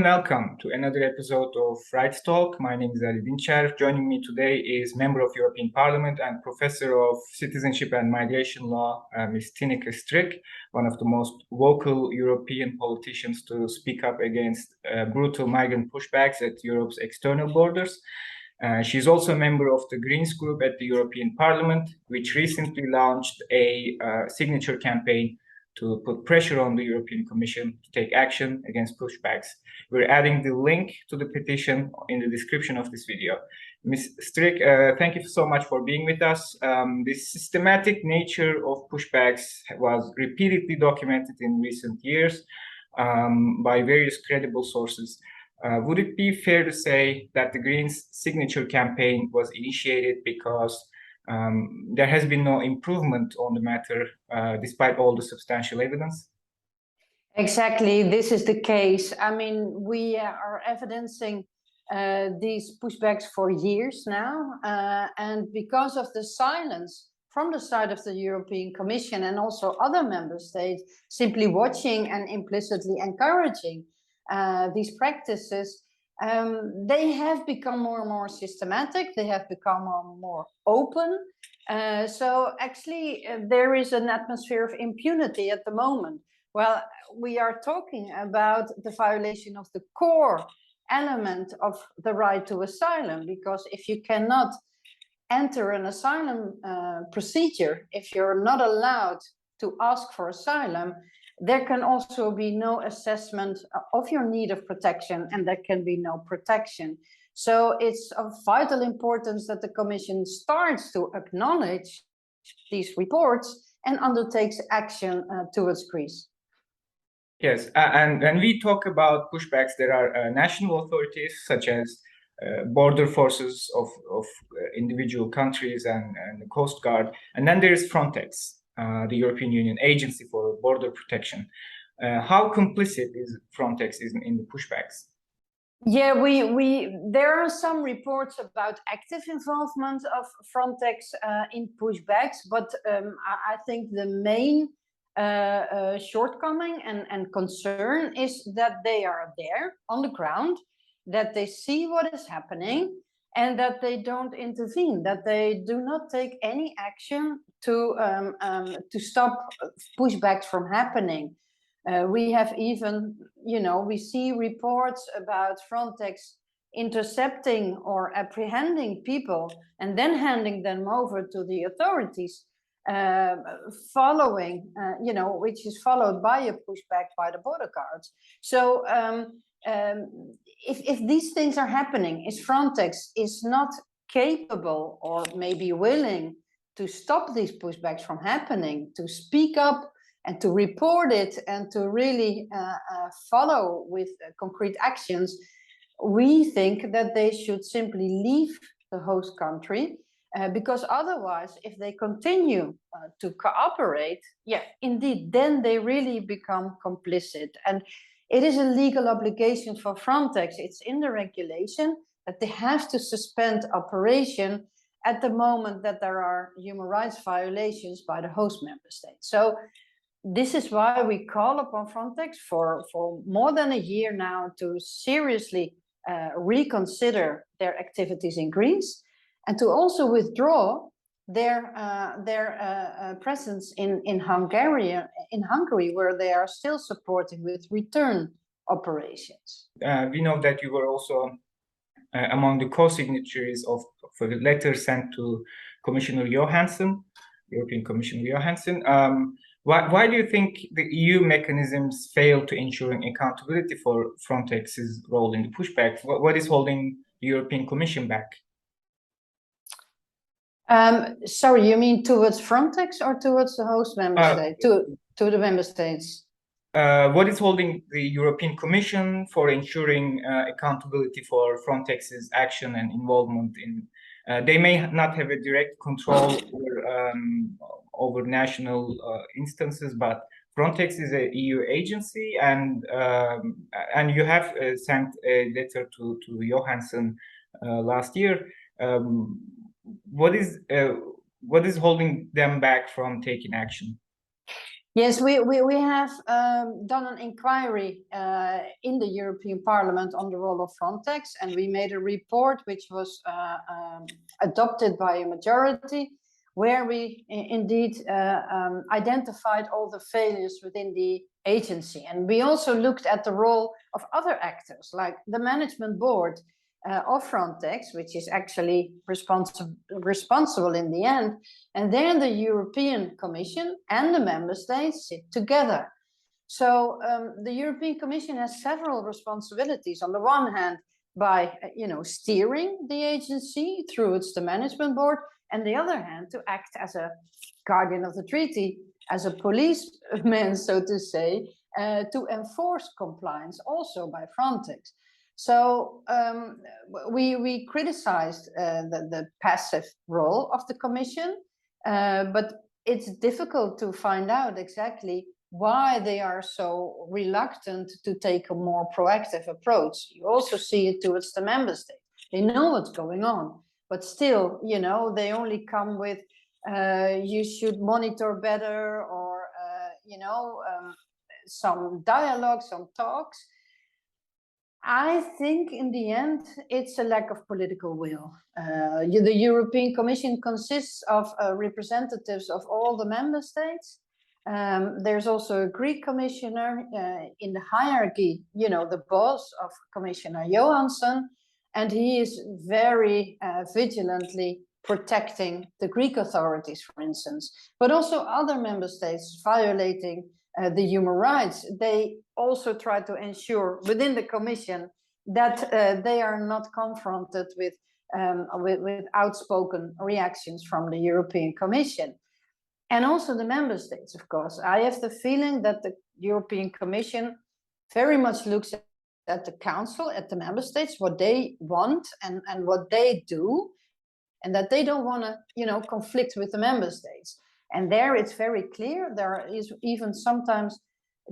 and welcome to another episode of Rights Talk. My name is Ali Dincer. Joining me today is Member of European Parliament and Professor of Citizenship and Migration Law, Ms. Tineke Strik, one of the most vocal European politicians to speak up against brutal migrant pushbacks at Europe's external borders. She's also a member of the Greens group at the European Parliament, which recently launched a signature campaign to put pressure on the European Commission to take action against pushbacks. We're adding the link to the petition in the description of this video. Ms. Strik, thank you so much for being with us. The systematic nature of pushbacks was repeatedly documented in recent years by various credible sources. Would it be fair to say that the Greens signature campaign was initiated because there has been no improvement on the matter despite all the substantial evidence? Exactly, this is the case. I mean, we are evidencing these pushbacks for years now, and because of the silence from the side of the European Commission and also other member states simply watching and implicitly encouraging these practices, they have become more and more systematic. They have become more open. So actually, there is an atmosphere of impunity at the moment. Well, we are talking about the violation of the core element of the right to asylum, because if you cannot enter an asylum procedure, if you're not allowed to ask for asylum, there can also be no assessment of your need of protection, and there can be no protection. So it's of vital importance that the Commission starts to acknowledge these reports and undertakes action towards Greece. Yes, and when we talk about pushbacks, there are national authorities such as border forces of individual countries and the Coast Guard, and then there is Frontex, the European Union Agency for Border Protection. How complicit is Frontex in the pushbacks? Yeah, there are some reports about active involvement of Frontex in pushbacks, but I think the main shortcoming and concern is that they are there on the ground, that they see what is happening, and that they don't intervene, that they do not take any action to stop pushbacks from happening. We have even, we see reports about Frontex intercepting or apprehending people and then handing them over to the authorities, following, which is followed by a pushback by the border guards. So if these things are happening, if Frontex is not capable or maybe willing to stop these pushbacks from happening, to speak up and to report it and to really follow with concrete actions, we think that they should simply leave the host country, because otherwise, if they continue to cooperate, indeed, then they really become complicit. And it is a legal obligation for Frontex. It's in the regulation that they have to suspend operation at the moment that there are human rights violations by the host member state. So this is why we call upon Frontex for more than a year now to seriously reconsider their activities in Greece and to also withdraw their presence in Hungary, where they are still supporting with return operations. We know that you were also among the co-signatories of a letter sent to Commissioner Johansson, European Commissioner Johansson. Why do you think the EU mechanisms fail to ensuring accountability for Frontex's role in the pushback? What is holding the European Commission back? Sorry, you mean towards Frontex or towards the host member state? To the member states. What is holding the European Commission for ensuring accountability for Frontex's action and involvement in? They may not have a direct control over national instances, but Frontex is an EU agency, and you have sent a letter to Johansson last year. What is holding them back from taking action? Yes, we have done an inquiry in the European Parliament on the role of Frontex, and we made a report which was adopted by a majority, where we indeed identified all the failures within the agency. And we also looked at the role of other actors, like the management board of Frontex, which is actually responsible in the end. And then the European Commission and the member states sit together. So the European Commission has several responsibilities. On the one hand, by steering the agency through the management board, and the other hand, to act as a guardian of the treaty, as a policeman, so to say, to enforce compliance also by Frontex. So we criticized the passive role of the Commission, but it's difficult to find out exactly why they are so reluctant to take a more proactive approach. You also see it towards the member states. They know what's going on, but still, they only come with, you should monitor better, or, some dialogue, some talks. I think in the end, it's a lack of political will. The European Commission consists of representatives of all the member states. There's also a Greek commissioner in the hierarchy, the boss of Commissioner Johansson, and he is very vigilantly protecting the Greek authorities, for instance, but also other member states violating the human rights. They also try to ensure within the Commission that they are not confronted with outspoken reactions from the European Commission. And also the member states, of course. I have the feeling that the European Commission very much looks at the Council, at the member states, what they want and what they do, and that they don't want to, conflict with the member states. And there it's very clear. There is even sometimes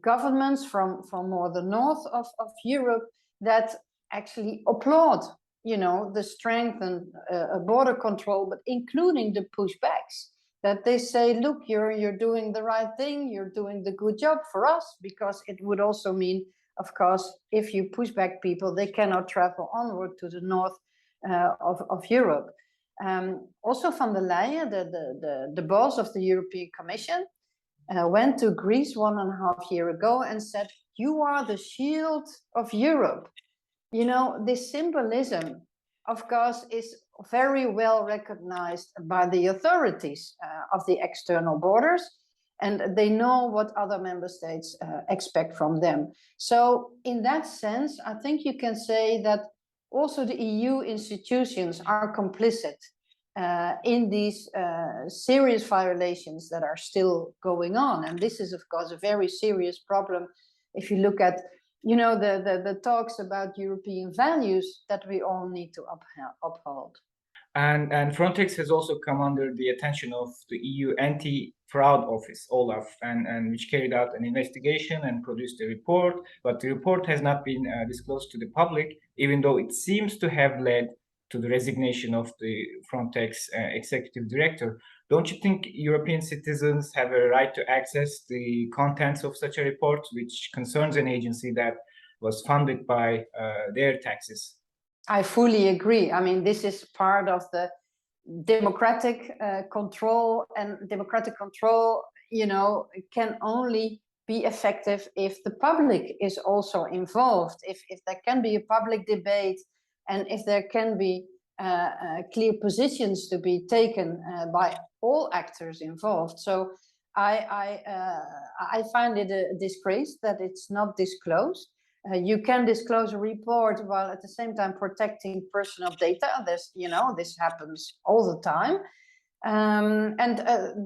governments from more the north of Europe that actually applaud, the strengthened border control, but including the pushbacks. That they say, look, you're doing the right thing, you're doing the good job for us, because it would also mean, of course, if you push back people, they cannot travel onward to the north of Europe. Also van der Leyen, the boss of the European Commission, went to Greece 1.5 years ago and said, you are the shield of Europe. This symbolism, of course, is very well recognized by the authorities of the external borders, and they know what other member states expect from them. So in that sense, I think you can say that also the EU institutions are complicit in these serious violations that are still going on. And this is, of course, a very serious problem if you look at the talks about European values that we all need to uphold. And Frontex has also come under the attention of the EU Anti-Fraud Office, OLAF, and which carried out an investigation and produced a report. But the report has not been disclosed to the public, even though it seems to have led to the resignation of the Frontex executive director. Don't you think European citizens have a right to access the contents of such a report, which concerns an agency that was funded by their taxes? I fully agree. I mean, this is part of the democratic control, and democratic control, can only be effective if the public is also involved, if there can be a public debate, and if there can be clear positions to be taken by all actors involved. So I find it a disgrace that it's not disclosed. You can disclose a report while at the same time protecting personal data. This happens all the time.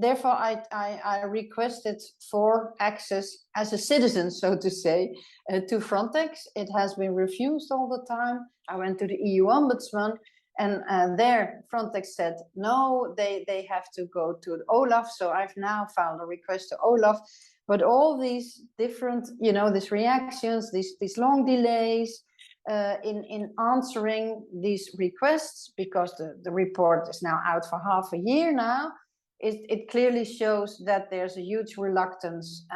Therefore, I requested for access as a citizen, so to say, to Frontex. It has been refused all the time. I went to the EU Ombudsman, and there Frontex said, no, they have to go to Olaf. So I've now filed a request to Olaf. But all these different, these reactions, these long delays in answering these requests, because the report is now out for half a year now, it clearly shows that there's a huge reluctance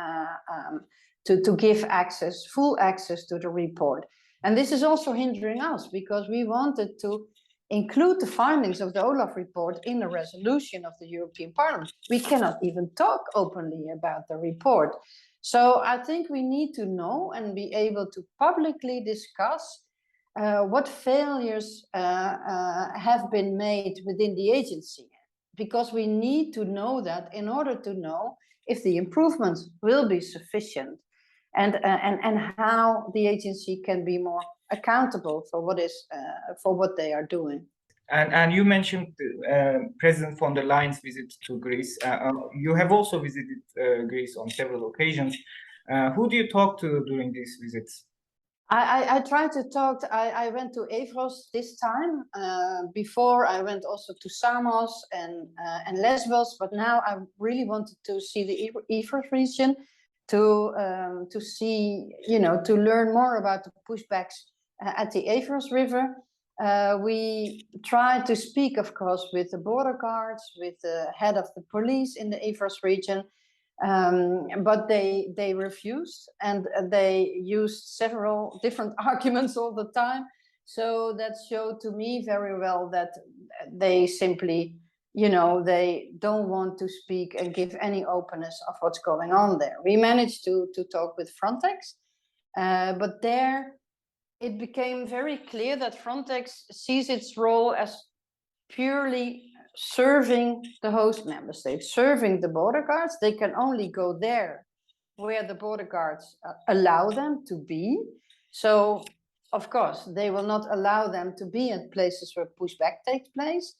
to give access, full access to the report. And this is also hindering us because we wanted to include the findings of the Olaf report in a resolution of the European Parliament. We cannot even talk openly about the report. So I think we need to know and be able to publicly discuss what failures have been made within the agency, because we need to know that in order to know if the improvements will be sufficient, and how the agency can be more accountable for what they are doing. And you mentioned President von der Leyen's visit to Greece. You have also visited Greece on several occasions. Who do you talk to during these visits? I tried to talk. I went to Evros this time. Before I went also to Samos and Lesbos, but now I really wanted to see the Evros region to see, to learn more about the pushbacks at the Evros River. We tried to speak, of course, with the border guards, with the head of the police in the Evros region. But they refused, and they used several different arguments all the time. So that showed to me very well that they simply, they don't want to speak and give any openness of what's going on there. We managed to talk with Frontex, but there it became very clear that Frontex sees its role as purely serving the host member state, serving the border guards. They can only go there where the border guards allow them to be. So, of course, they will not allow them to be in places where pushback takes place.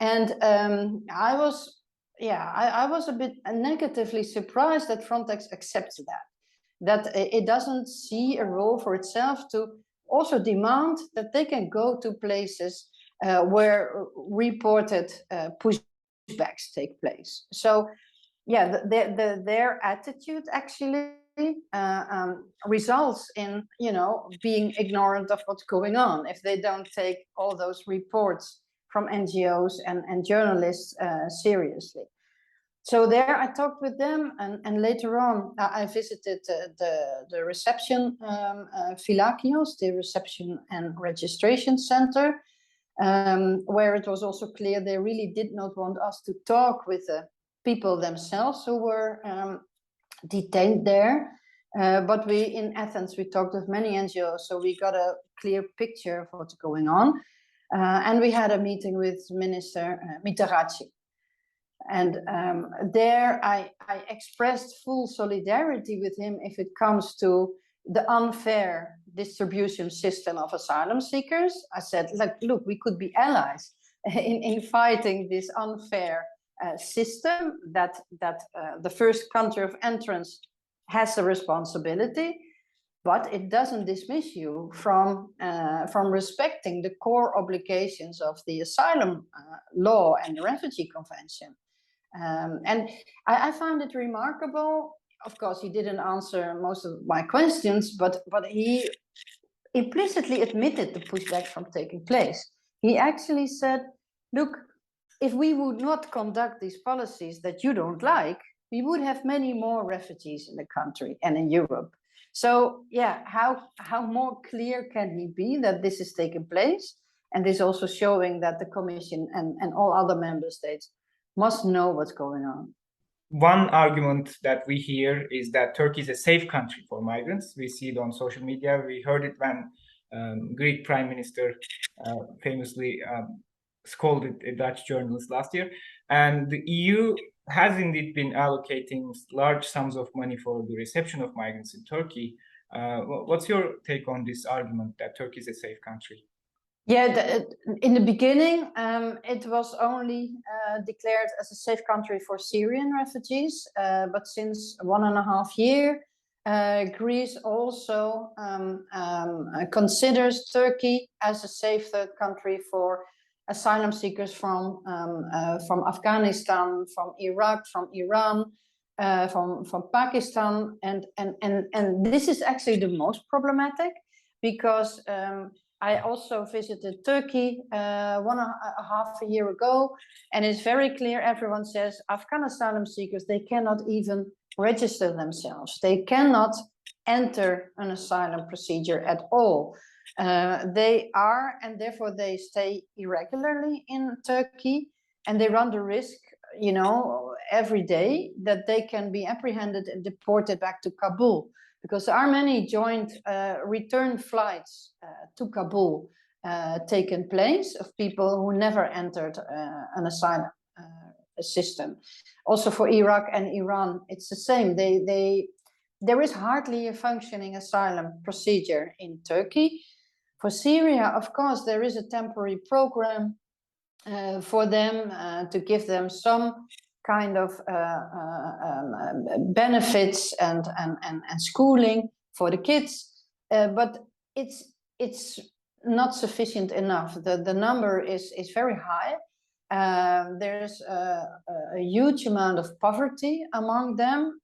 And I was a bit negatively surprised that Frontex accepts that it doesn't see a role for itself to also demand that they can go to places where reported pushbacks take place. So, yeah, their attitude actually results in, being ignorant of what's going on if they don't take all those reports from NGOs and journalists seriously. So there I talked with them, and later on I visited the reception Philakios, the reception and registration center, where it was also clear they really did not want us to talk with the people themselves who were detained there. But in Athens, we talked with many NGOs, so we got a clear picture of what's going on. And we had a meeting with Minister Mitarachi. And there I expressed full solidarity with him if it comes to the unfair distribution system of asylum seekers. I said, look, we could be allies in fighting this unfair system that the first country of entrance has a responsibility, but it doesn't dismiss you from respecting the core obligations of the asylum law and the refugee convention. And I found it remarkable. Of course, he didn't answer most of my questions, but he implicitly admitted the pushbacks from taking place. He actually said, look, if we would not conduct these policies that you don't like, we would have many more refugees in the country and in Europe. So, yeah, how more clear can he be that this is taking place? And this also showing that the Commission and all other member states must know what's going on. One argument that we hear is that Turkey is a safe country for migrants. We see it on social media. We heard it when Greek Prime Minister famously scolded a Dutch journalist last year. And the EU has indeed been allocating large sums of money for the reception of migrants in Turkey. What's your take on this argument that Turkey is a safe country? Yeah, in the beginning, it was only declared as a safe country for Syrian refugees. But since 1.5 years, Greece also considers Turkey as a safe third country for asylum seekers from Afghanistan, from Iraq, from Iran, from Pakistan. And this is actually the most problematic, because I also visited Turkey 1.5 years ago, and it's very clear. Everyone says Afghan asylum seekers, they cannot even register themselves. They cannot enter an asylum procedure at all. They are, and therefore they stay irregularly in Turkey, and they run the risk, you know, every day that they can be apprehended and deported back to Kabul, because there are many joint return flights to Kabul taken place of people who never entered an asylum system. Also for Iraq and Iran, it's the same. There is hardly a functioning asylum procedure in Turkey. For Syria, of course, there is a temporary program for them to give them some kind of benefits and schooling for the kids, but it's not sufficient enough. The number is very high. There's a huge amount of poverty among them.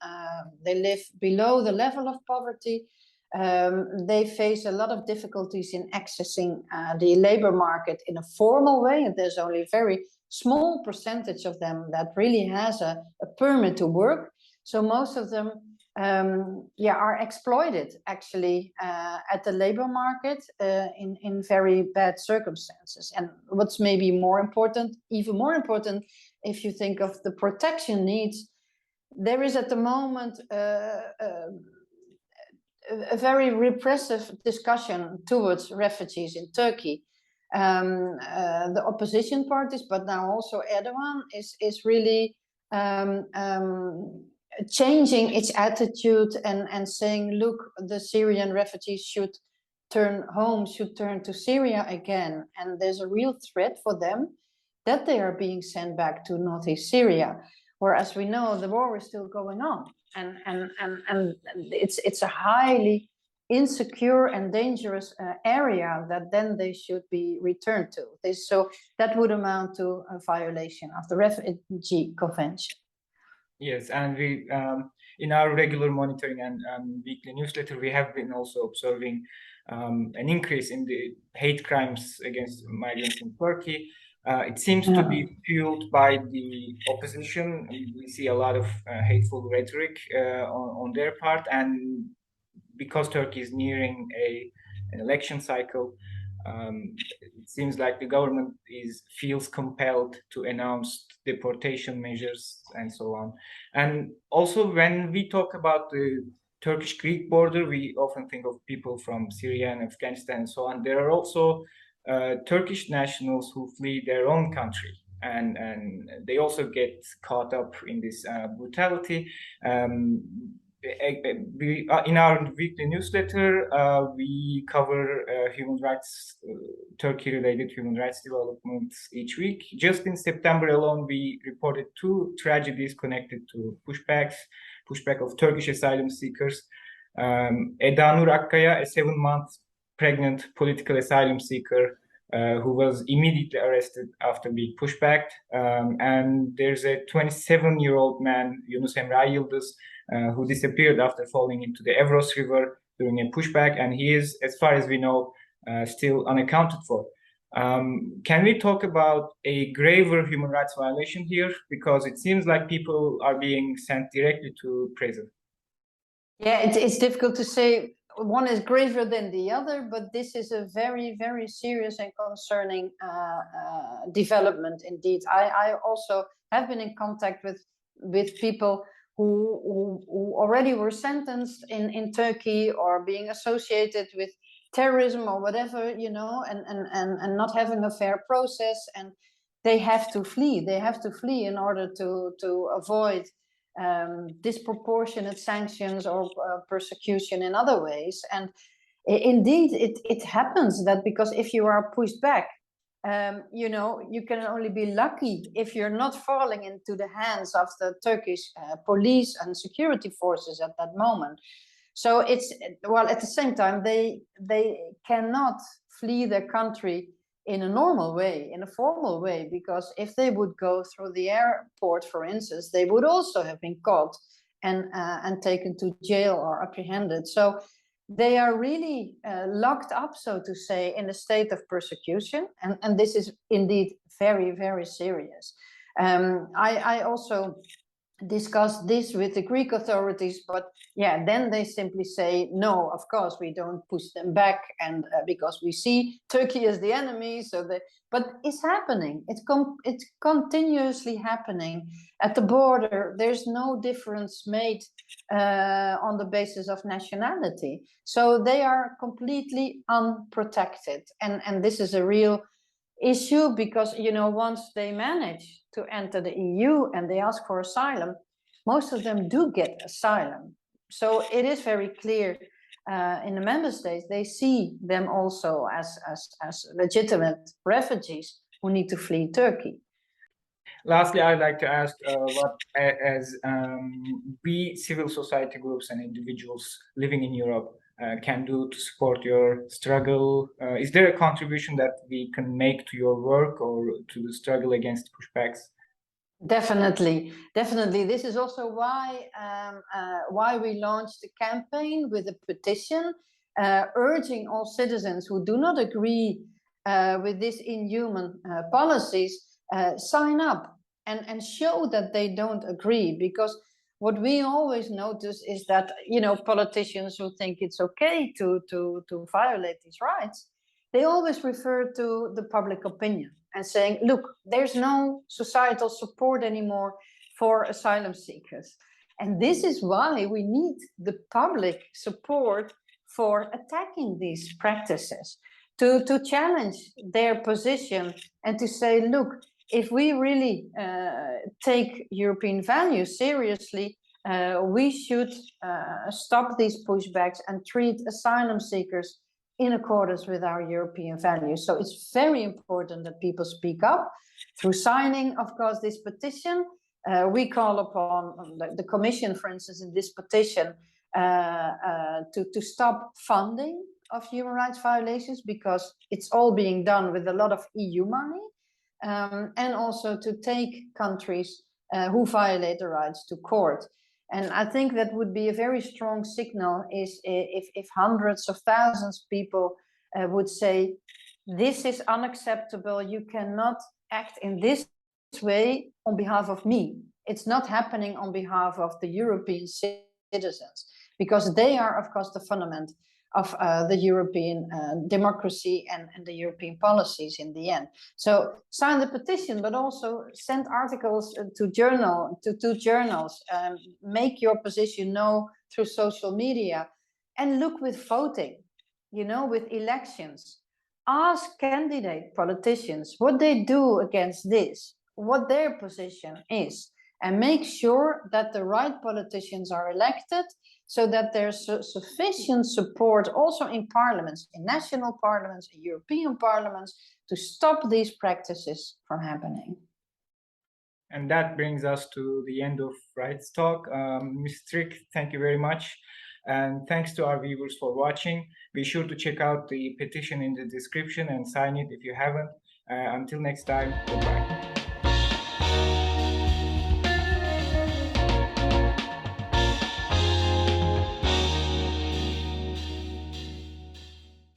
They live below the level of poverty. They face a lot of difficulties in accessing the labor market in a formal way, and there's only a very small percentage of them that really has a permit to work. So most of them are exploited actually at the labor market in very bad circumstances. And what's maybe more important, even more important, if you think of the protection needs, there is at the moment a very repressive discussion towards refugees in Turkey. The opposition parties, but now also Erdogan, is really changing its attitude and saying, look, the Syrian refugees should turn home, should turn to Syria again. And there's a real threat for them that they are being sent back to northeast Syria. Whereas we know the war is still going on. And it's a highly insecure and dangerous area that then they should be returned to. So that would amount to a violation of the Refugee Convention. Yes, and we in our regular monitoring and weekly newsletter, we have been also observing an increase in the hate crimes against migrants in Turkey. It seems to be fueled by the opposition. We see a lot of hateful rhetoric on their part, and because Turkey is nearing an election cycle, it seems like the government feels compelled to announce deportation measures and so on. And also, when we talk about the Turkish-Greek border, we often think of people from Syria and Afghanistan and so on. There are also Turkish nationals who flee their own country, and they also get caught up in this brutality. In our weekly newsletter, we cover human rights, Turkey-related human rights developments each week. Just in September alone, we reported 2 tragedies connected to pushback of Turkish asylum seekers. Eda Nur Akkaya, a 7-month pregnant political asylum seeker who was immediately arrested after being pushed back. And there's a 27-year-old man, Yunus Emre Yıldız, who disappeared after falling into the Evros River during a pushback, and he is, as far as we know, still unaccounted for. Can we talk about a graver human rights violation here? Because it seems like people are being sent directly to prison. Yeah, it's difficult to say one is graver than the other, but this is a very, very serious and concerning development indeed. I also have been in contact with people who already were sentenced in Turkey or being associated with terrorism or whatever, you know, and not having a fair process, and they have to flee. They have to flee in order to avoid disproportionate sanctions or persecution in other ways. And indeed, it happens that because if you are pushed back, you know, you can only be lucky if you're not falling into the hands of the Turkish police and security forces at that moment. So it's, well, at the same time, they cannot flee their country in a normal way, in a formal way, because if they would go through the airport, for instance, they would also have been caught and taken to jail or apprehended. So they are really locked up, so to say, in a state of persecution. And this is indeed very, very serious. I also discussed this with the Greek authorities, but yeah, then they simply say, no, of course, we don't push them back, and because we see Turkey as the enemy, but it's happening. It's continuously happening. At the border, there's no difference made on the basis of nationality. So they are completely unprotected. And this is a real issue because, you know, once they manage to enter the EU and they ask for asylum, most of them do get asylum. So it is very clear in the member states, they see them also as legitimate refugees who need to flee Turkey. Lastly, I'd like to ask what, as we civil society groups and individuals living in Europe can do to support your struggle. Is there a contribution that we can make to your work or to the struggle against pushbacks? Definitely. This is also why we launched a campaign with a petition urging all citizens who do not agree with these inhuman policies sign up and show that they don't agree. Because what we always notice is that, you know, politicians who think it's okay to violate these rights, they always refer to the public opinion and saying, look, there's no societal support anymore for asylum seekers. And this is why we need the public support for attacking these practices, to challenge their position and to say, look, if we really take European values seriously, we should stop these pushbacks and treat asylum seekers in accordance with our European values. So it's very important that people speak up through signing, of course, this petition. We call upon the Commission, for instance, in this petition to stop funding of human rights violations, because it's all being done with a lot of EU money, and also to take countries who violate the rights to court. And I think that would be a very strong signal is if hundreds of thousands of people would say, this is unacceptable, you cannot act in this way on behalf of me. It's not happening on behalf of the European citizens, because they are, of course, the fundament of the European democracy and the European policies in the end. So sign the petition, but also send articles to journals, make your position known through social media, and look with voting, you know, with elections. Ask candidate politicians what they do against this, what their position is, and make sure that the right politicians are elected, so that there's sufficient support also in parliaments, in national parliaments, in European parliaments, to stop these practices from happening. And that brings us to the end of Rights Talk. Ms. Strik, thank you very much. And thanks to our viewers for watching. Be sure to check out the petition in the description and sign it if you haven't. Until next time, goodbye.